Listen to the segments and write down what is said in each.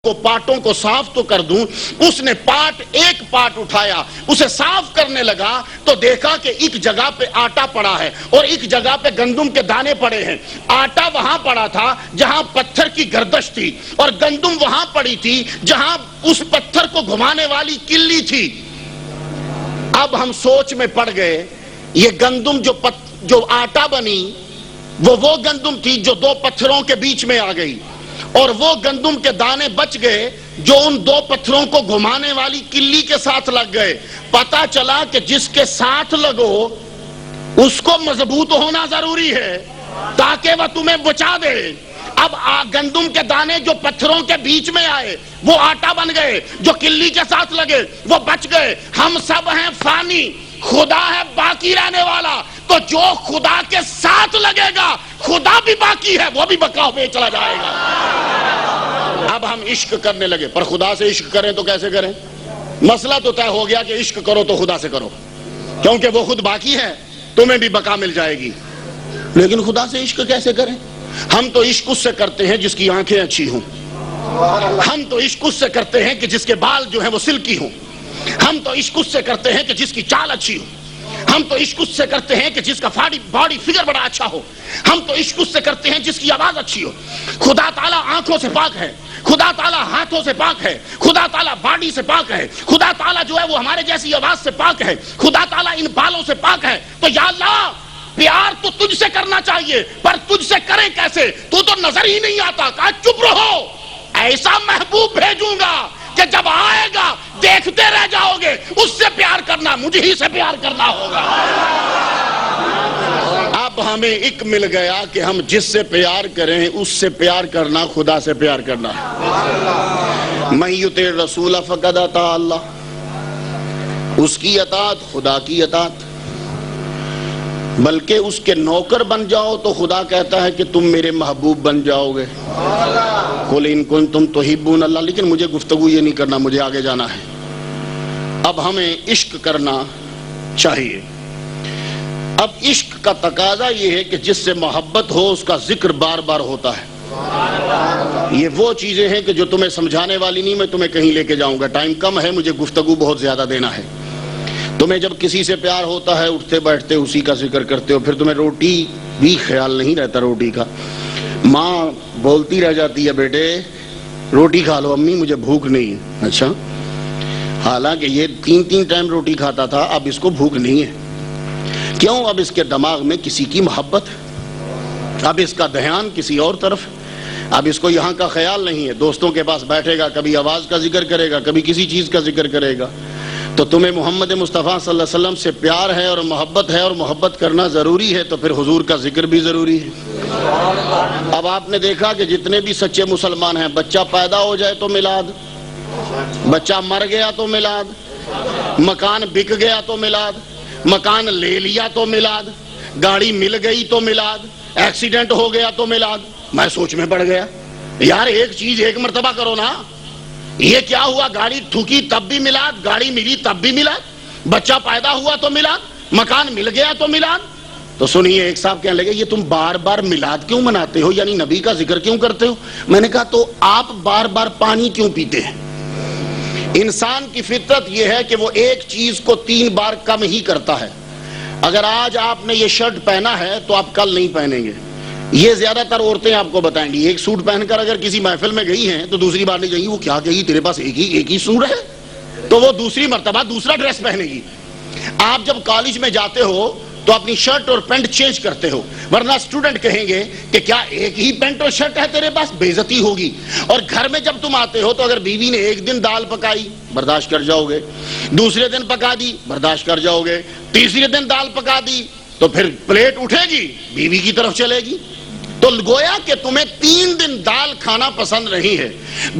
کو پارٹوں کو صاف تو کر دوں. اس نے ایک پارٹ اٹھایا, اسے صاف کرنے لگا تو دیکھا کہ ایک جگہ پہ آٹا پڑا ہے اور ایک جگہ پہ گندم کے دانے پڑے ہیں. آٹا وہاں پڑا تھا جہاں پتھر کی گردش تھی, اور گندم وہاں پڑی تھی جہاں اس پتھر کو گھمانے والی کلی تھی. اب ہم سوچ میں پڑ گئے, یہ گندم جو آٹا بنی وہ گندم تھی جو دو پتھروں کے بیچ میں آ گئی, اور وہ گندم کے دانے بچ گئے جو ان دو پتھروں کو گھمانے والی کلی کے ساتھ لگ گئے. پتا چلا کہ جس کے ساتھ لگو اس کو مضبوط ہونا ضروری ہے تاکہ وہ تمہیں بچا دے. اب گندم کے دانے جو پتھروں کے بیچ میں آئے وہ آٹا بن گئے, جو کلی کے ساتھ لگے وہ بچ گئے. ہم سب ہیں فانی, خدا ہے باقی رہنے والا. تو جو خدا کے ساتھ لگے گا خدا بھی باقی ہے, وہ بھی بقا ہوئے چلا جائے گا. اب ہم عشق کرنے لگے, پر خدا سے عشق کریں تو کیسے کریں؟ مسئلہ تو طے ہو گیا کہ عشق کرو تو خدا سے کرو, کیونکہ وہ خود باقی ہے, تمہیں بھی بقا مل جائے گی. لیکن خدا سے عشق کیسے کریں؟ ہم تو عشق اس سے کرتے ہیں جس کی آنکھیں اچھی ہوں, ہم تو عشق اس سے کرتے ہیں کہ جس کے بال جو ہیں وہ سلکی ہوں, ہم تو عشق اس سے کرتے ہیں کہ جس کی چال اچھی ہو, ہم تو عشق اس سے کرتے ہیں کہ جس کا باڈی فگر بڑا اچھا ہو, ہم تو عشق اس سے کرتے ہیں جس کی آواز اچھی ہو. خدا تعالیٰ آنکھوں سے پاک ہے, خدا تعالیٰ ہاتھوں سے پاک ہے, خدا تعالیٰ باڈی سے پاک ہے, خدا تعالیٰ جو ہے وہ ہمارے جیسی آواز سے پاک ہے, خدا تعالیٰ ان بالوں سے پاک ہے. تو یا اللہ پیار تو تجھ سے کرنا چاہیے, پر تجھ سے کریں کیسے؟ تو نظر ہی نہیں آتا. کہا چپ رہو, ایسا محبوب بھیجوں گا کہ جب آئے گا دیکھتے رہ جاؤ گے. اس سے پیار کرنا, مجھے ہی سے پیار کرنا ہوگا. اب ہمیں ایک مل گیا کہ ہم جس سے پیار کریں اس سے پیار کرنا خدا سے پیار کرنا. من یطع الرسول فقد اطاع اللہ, اس کی اطاعت خدا کی اطاعت. بلکہ اس کے نوکر بن جاؤ تو خدا کہتا ہے کہ تم میرے محبوب بن جاؤ گے. قل ان کنتم تحبون اللہ. لیکن مجھے گفتگو یہ نہیں کرنا, مجھے آگے جانا ہے. اب ہمیں عشق کرنا چاہیے. اب عشق کا تقاضا یہ ہے کہ جس سے محبت ہو اس کا ذکر بار بار ہوتا ہے. یہ وہ چیزیں ہیں کہ جو تمہیں سمجھانے والی نہیں, میں تمہیں کہیں لے کے جاؤں گا, ٹائم کم ہے, مجھے گفتگو بہت زیادہ دینا ہے. تمہیں جب کسی سے پیار ہوتا ہے اٹھتے بیٹھتے اسی کا ذکر کرتے ہو, پھر تمہیں روٹی بھی خیال نہیں رہتا روٹی کا. ماں بولتی رہ جاتی ہے بیٹے روٹی کھا لو, امی مجھے بھوک نہیں ہے. اچھا, حالانکہ یہ 3 ٹائم روٹی کھاتا تھا, اب اس کو بھوک نہیں ہے. کیوں؟ اب اس کے دماغ میں کسی کی محبت ہے, اب اس کا دھیان کسی اور طرف, اب اس کو یہاں کا خیال نہیں ہے. دوستوں کے پاس بیٹھے گا, کبھی آواز کا ذکر کرے گا, کبھی کسی چیز کا ذکر کرے گا. تو تمہیں محمد مصطفیٰ صلی اللہ علیہ وسلم سے پیار ہے اور محبت ہے, اور محبت کرنا ضروری ہے, تو پھر حضور کا ذکر بھی ضروری ہے. اب آپ نے دیکھا کہ جتنے بھی سچے مسلمان ہیں, بچہ پیدا ہو جائے تو میلاد, بچہ مر گیا تو میلاد, مکان بک گیا تو میلاد, مکان لے لیا تو میلاد, گاڑی مل گئی تو میلاد, ایکسیڈنٹ ہو گیا تو میلاد. میں سوچ میں پڑ گیا, یار ایک چیز ایک مرتبہ کرو نا. یہ کیا ہوا؟ گاڑی ٹھوکی تب بھی میلاد, گاڑی ملی تب بھی میلاد, بچہ پیدا ہوا تو میلاد, مکان مل گیا تو میلاد. تو سنیے, ایک صاحب کہنے لگے یہ تم بار بار میلاد کیوں مناتے ہو, یعنی نبی کا ذکر کیوں کرتے ہو؟ میں نے کہا تو آپ بار بار پانی کیوں پیتے ہیں؟ انسان کی فطرت یہ ہے کہ وہ ایک چیز کو 3 بار کم ہی کرتا ہے. اگر آج آپ نے یہ شرٹ پہنا ہے تو آپ کل نہیں پہنیں گے. یہ زیادہ تر عورتیں آپ کو بتائیں گی, ایک سوٹ پہن کر اگر کسی محفل میں گئی ہیں تو دوسری بار نہیں جائیں گی. وہ کیا کہے گی, تیرے پاس ایک ہی سوٹ ہے, تو وہ دوسری مرتبہ دوسرا ڈریس پہنے گی. آپ جب کالج میں جاتے ہو تو اپنی شرٹ اور پینٹ چینج کرتے ہو, ورنہ اسٹوڈنٹ کہیں گے کہ کیا ایک ہی پینٹ اور شرٹ ہے تیرے پاس, بے عزتی ہوگی. اور گھر میں جب تم آتے ہو تو اگر بیوی نے ایک دن دال پکائی برداشت کر جاؤ گے, دوسرے دن پکا دی برداشت کر جاؤ گے, تیسرے دن دال پکا دی تو پھر پلیٹ اٹھے گی بیوی کی طرف چلے گی. تو گویا کہ تمہیں 3 دن دال کھانا پسند نہیں ہے,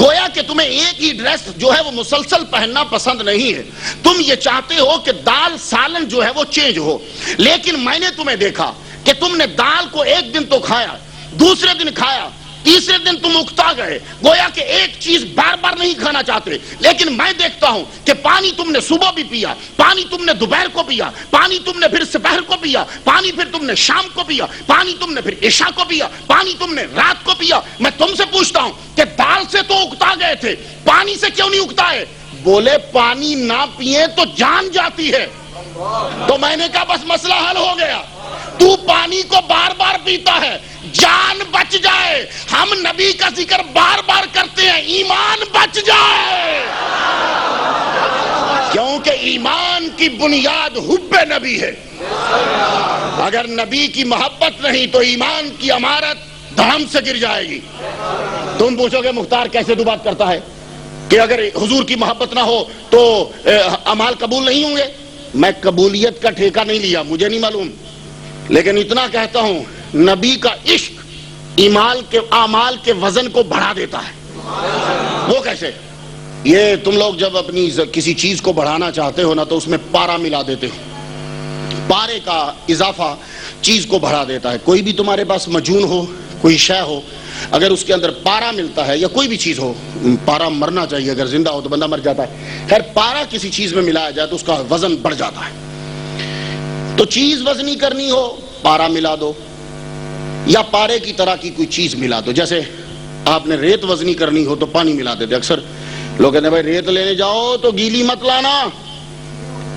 گویا کہ تمہیں ایک ہی ڈریس جو ہے وہ مسلسل پہننا پسند نہیں ہے. تم یہ چاہتے ہو کہ دال سالن جو ہے وہ چینج ہو. لیکن میں نے تمہیں دیکھا کہ تم نے دال کو ایک دن تو کھایا, دوسرے دن کھایا, تیسرے دن تم اکتا گئے، گویا کہ ایک چیز بار بار نہیں کھانا چاہتے، لیکن میں دیکھتا ہوں کہ پانی تم نے صبح بھی پیا، پانی تم نے دوپہر کو پیا، پانی تم نے پھر سپہر کو پیا، پانی پھر تم نے شام کو پیا، پانی تم نے پھر عشاء کو پیا، پانی تم نے رات کو پیا۔ میں تم سے پوچھتا ہوں کہ دال سے تو اکتا گئے تھے، پانی سے کیوں نہیں اکتائے؟ بولے پانی نہ پیے تو جان جاتی ہے۔ تو میں نے کہا بس مسئلہ حل ہو گیا، تو پانی کو بار بار پیتا ہے، جان بچ جائے۔ ہم نبی کا ذکر بار بار کرتے ہیں، ایمان بچ جائے، کیونکہ ایمان کی بنیاد حب نبی ہے۔ اگر نبی کی محبت نہیں تو ایمان کی عمارت دھڑم سے گر جائے گی۔ تم پوچھو گے مختار کیسے تو بات کرتا ہے کہ اگر حضور کی محبت نہ ہو تو اعمال قبول نہیں ہوں گے؟ میں قبولیت کا ٹھیکہ نہیں لیا، مجھے نہیں معلوم، لیکن اتنا کہتا ہوں نبی کا عشق اعمال کے وزن کو بڑھا دیتا ہے۔ وہ کیسے؟ یہ تم لوگ جب اپنی کسی چیز کو بڑھانا چاہتے ہو نا تو اس میں پارا ملا دیتے ہو، پارے کا اضافہ چیز کو بڑھا دیتا ہے۔ کوئی بھی تمہارے پاس مجون ہو، کوئی شے ہو، اگر اس کے اندر پارا ملتا ہے، یا کوئی بھی چیز ہو، پارا مرنا چاہیے، اگر زندہ ہو تو بندہ مر جاتا ہے، خیر پارا کسی چیز میں ملایا جائے تو اس کا وزن بڑھ جاتا ہے۔ تو چیز وزنی کرنی ہو پارا ملا دو، یا پارے کی طرح کی کوئی چیز ملا دو۔ جیسے آپ نے ریت وزنی کرنی ہو تو پانی ملا دیتے۔ اکثر لوگ کہتے ہیں بھائی ریت لینے جاؤ تو گیلی مت لانا،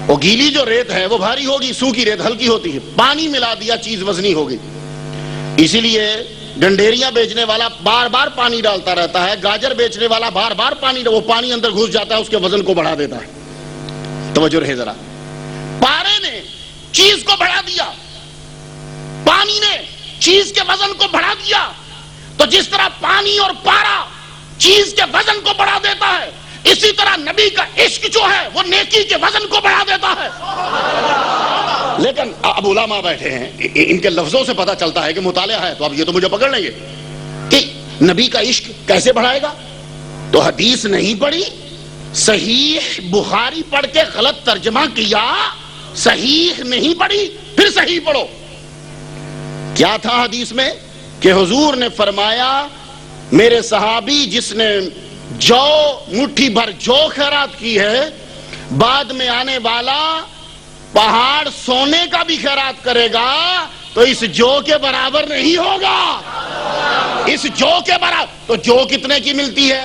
وہ گیلی جو ریت ہے وہ بھاری ہوگی، سوکھی ریت ہلکی ہوتی ہے، پانی ملا دیا چیز وزنی ہوگی۔ اسی لیے ڈنڈیریاں بیچنے والا بار بار پانی ڈالتا رہتا ہے، گاجر بیچنے والا بار بار پانی، وہ پانی اندر گھس جاتا ہے، اس کے وزن کو بڑھا دیتا ہے۔ توجہ رہے ذرا، پارے نے چیز کو بڑھا دیا، پانی نے چیز کے وزن کو بڑھا دیا۔ تو جس طرح پانی اور پارا چیز کے وزن کو بڑھا دیتا ہے، اسی طرح نبی کا عشق جو ہے وہ نیکی کے وزن کو بڑھا دیتا ہے۔ لیکن اب علماء بیٹھے ہیں، ان کے لفظوں سے پتا چلتا ہے کہ مطالعہ ہے، تو اب یہ تو مجھے پکڑ لیں گے کہ نبی کا عشق کیسے بڑھائے گا؟ تو حدیث نہیں پڑھی، صحیح بخاری پڑھ کے غلط ترجمہ کیا، صحیح نہیں پڑھی پھر صحیح پڑھو۔ کیا تھا حدیث میں کہ حضور نے فرمایا میرے صحابی جس نے جو مٹھی بھر جو خیرات کی ہے، بعد میں آنے والا پہاڑ سونے کا بھی خیرات کرے گا تو اس جو کے برابر نہیں ہوگا، اس جو کے برابر۔ تو جو کتنے کی ملتی ہے؟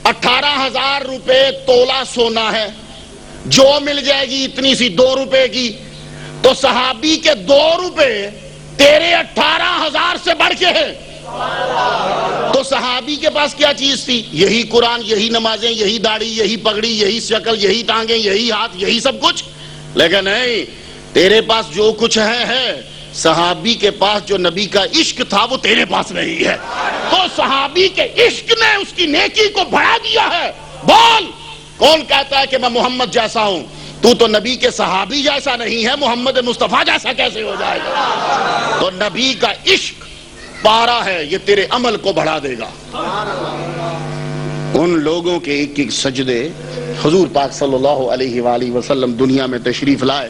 18,000 روپے تولہ سونا ہے، جو مل جائے گی اتنی سی 2 روپے کی۔ تو صحابی کے 2 روپے تیرے 18,000 سے بڑھ کے ہے۔ تو صحابی کے پاس کیا چیز تھی؟ یہی قرآن، یہی نمازیں، یہی داڑھی، یہی پگڑی، یہی شکل، یہی ٹانگیں، یہی ہاتھ، یہی سب کچھ۔ لیکن نہیں، تیرے پاس جو کچھ ہے، صحابی کے پاس جو نبی کا عشق تھا وہ تیرے پاس نہیں ہے۔ تو صحابی کے عشق نے اس کی نیکی کو بڑھا دیا ہے۔ بول، کون کہتا ہے کہ میں محمد جیسا ہوں؟ تو نبی کے صحابی جیسا نہیں ہے، محمد مصطفیٰ جیسا کیسے ہو جائے گا؟ تو نبی کا عشق پارا ہے، یہ تیرے عمل کو بڑھا دے گا۔ ان لوگوں کے ایک ایک سجدے حضور پاک صلی اللہ علیہ وآلہ وسلم دنیا میں تشریف لائے،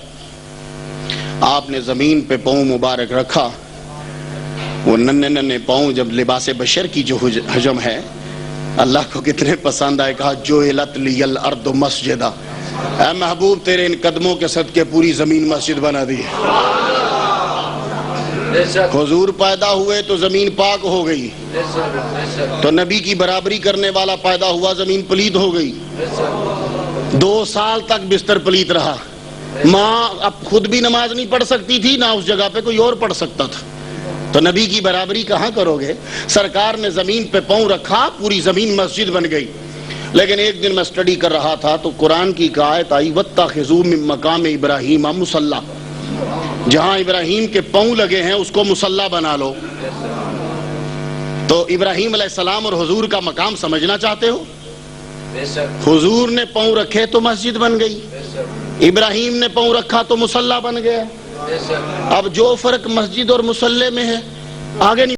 آپ نے زمین پہ پاؤں مبارک رکھا، وہ ننھے ننھے پاؤں جب لباس بشر کی جو حجم ہے اللہ کو کتنے پسند آئے، کہا جُعِلَتْ لِيَ الْأَرْضُ مَسْجِدًا، اے محبوب تیرے ان قدموں کے صدقے پوری زمین مسجد بنا دی۔ حضور پیدا ہوئے تو زمین پاک ہو گئی، تو نبی کی برابری کرنے والا پیدا ہوا، زمین پلید ہو گئی۔ 2 سال تک بستر پلید رہا، ماں اب خود بھی نماز نہیں پڑھ سکتی تھی، نہ اس جگہ پہ کوئی اور پڑھ سکتا تھا، تو نبی کی برابری کہاں کرو گے؟ سرکار نے زمین پہ پاؤں رکھا، پوری زمین مسجد بن گئی۔ لیکن ایک دن میں سٹڈی کر رہا تھا تو قرآن کی ایک آیت آئی، وَاتَّخِذُوا مِن مَّقَامِ إِبْرَاهِيمَ مُصَلًّى، جہاں ابراہیم کے پاؤں لگے ہیں اس کو مصلی بنا لو۔ تو ابراہیم علیہ السلام اور حضور کا مقام سمجھنا چاہتے ہو؟ حضور نے پاؤں رکھے تو مسجد بن گئی، ابراہیم نے پاؤں رکھا تو مصلی بن گیا۔ اب جو فرق مسجد اور مصلی میں ہے آگے نہیں